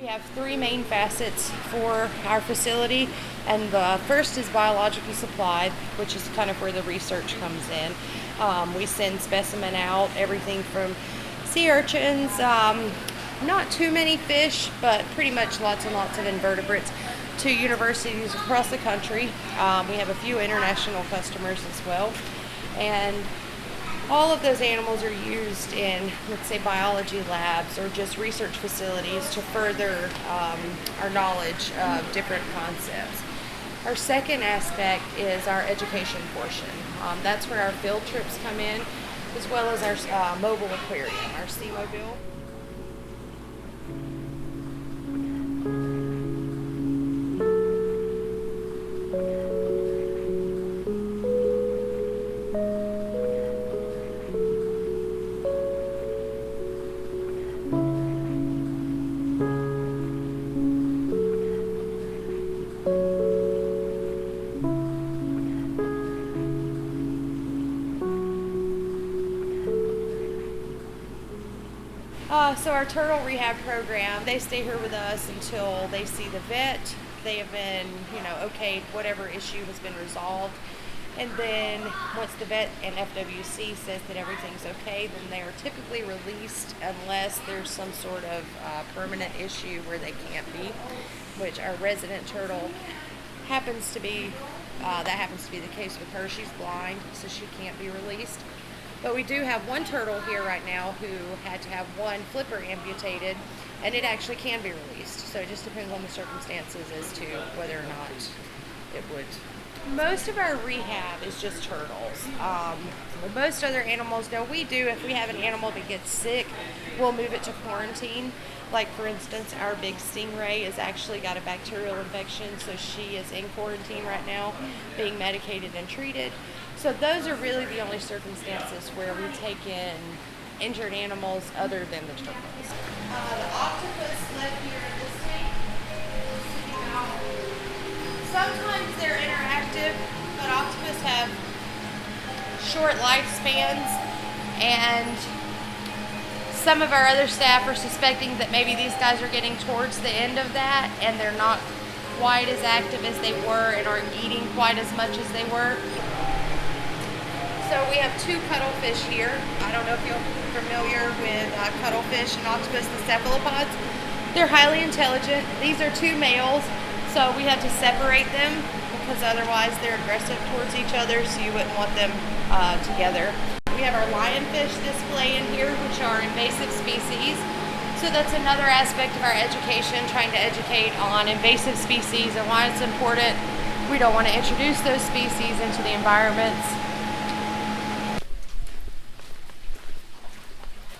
have three main facets for our facility, and the first is biological supply, which is kind of where the research comes in. We send specimen out, everything from sea urchins, not too many fish, but pretty much lots and lots of invertebrates to universities across the country. We have a few international customers as well, and all of those animals are used in, let's say, biology labs or just research facilities to further our knowledge of different concepts. Our second aspect is our education portion. That's where our field trips come in, as well as our mobile aquarium, our Sea-Mobile. So our turtle rehab program, they stay here with us until they see the vet. They have been, okayed, whatever issue has been resolved. And then once the vet and FWC says that everything's okay, then they are typically released unless there's some sort of permanent issue where they can't be, which our resident turtle happens to be, that happens to be the case with her. She's blind, so she can't be released. But we do have one turtle here right now who had to have one flipper amputated, and it actually can be released. So it just depends on the circumstances as to whether or not it would. Most of our rehab is just turtles. Most other animals, now we do, if we have an animal that gets sick, we'll move it to quarantine. Like, for instance, our big stingray has actually got a bacterial infection, so she is in quarantine right now, being medicated and treated. So those are really the only circumstances where we take in injured animals other than the turtles. The octopus live here in this tank. Sometimes they're interactive, but octopus have short lifespans, and some of our other staff are suspecting that maybe these guys are getting towards the end of that, and they're not quite as active as they were and aren't eating quite as much as they were. So we have two cuttlefish here. I don't know if you're familiar with cuttlefish and octopus, the cephalopods. They're highly intelligent. These are two males, so we had to separate them because otherwise they're aggressive towards each other, so you wouldn't want them together. We have our lionfish display in here, which are invasive species. So that's another aspect of our education, trying to educate on invasive species and why it's important. We don't want to introduce those species into the environments.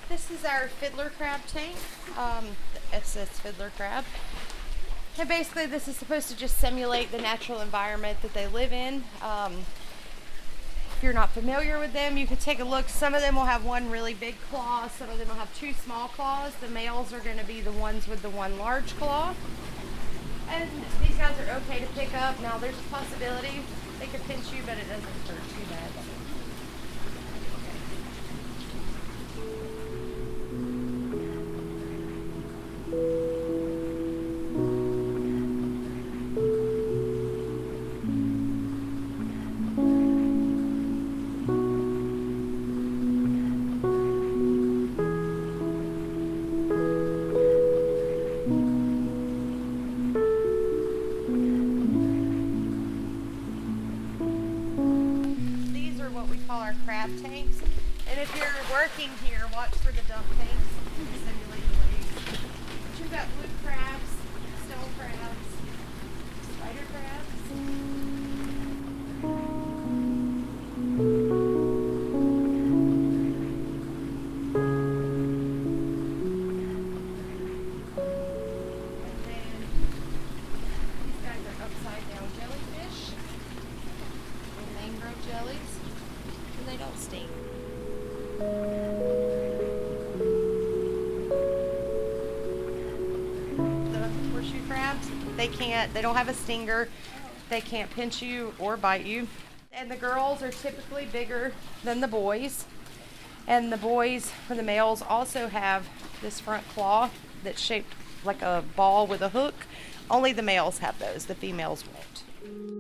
This is our fiddler crab tank. It says fiddler crab. And basically this is supposed to just simulate the natural environment that they live in. If you're not familiar with them, you can take a look. Some of them will have one really big claw, some of them will have two small claws. The males are going to be the ones with the one large claw. And these guys are okay to pick up. Now there's a possibility they could pinch you, but it doesn't hurt too bad. Our crab tanks, and if you're working here, watch for the dump tanks to simulate the waves. But you've got blue crabs, stone crabs, spider crabs. And then these guys are upside down jellyfish and mangrove jellies. They don't sting. The horseshoe crabs, they don't have a stinger. They can't pinch you or bite you. And the girls are typically bigger than the boys. And the boys, for the males, also have this front claw that's shaped like a ball with a hook. Only the males have those. The females won't.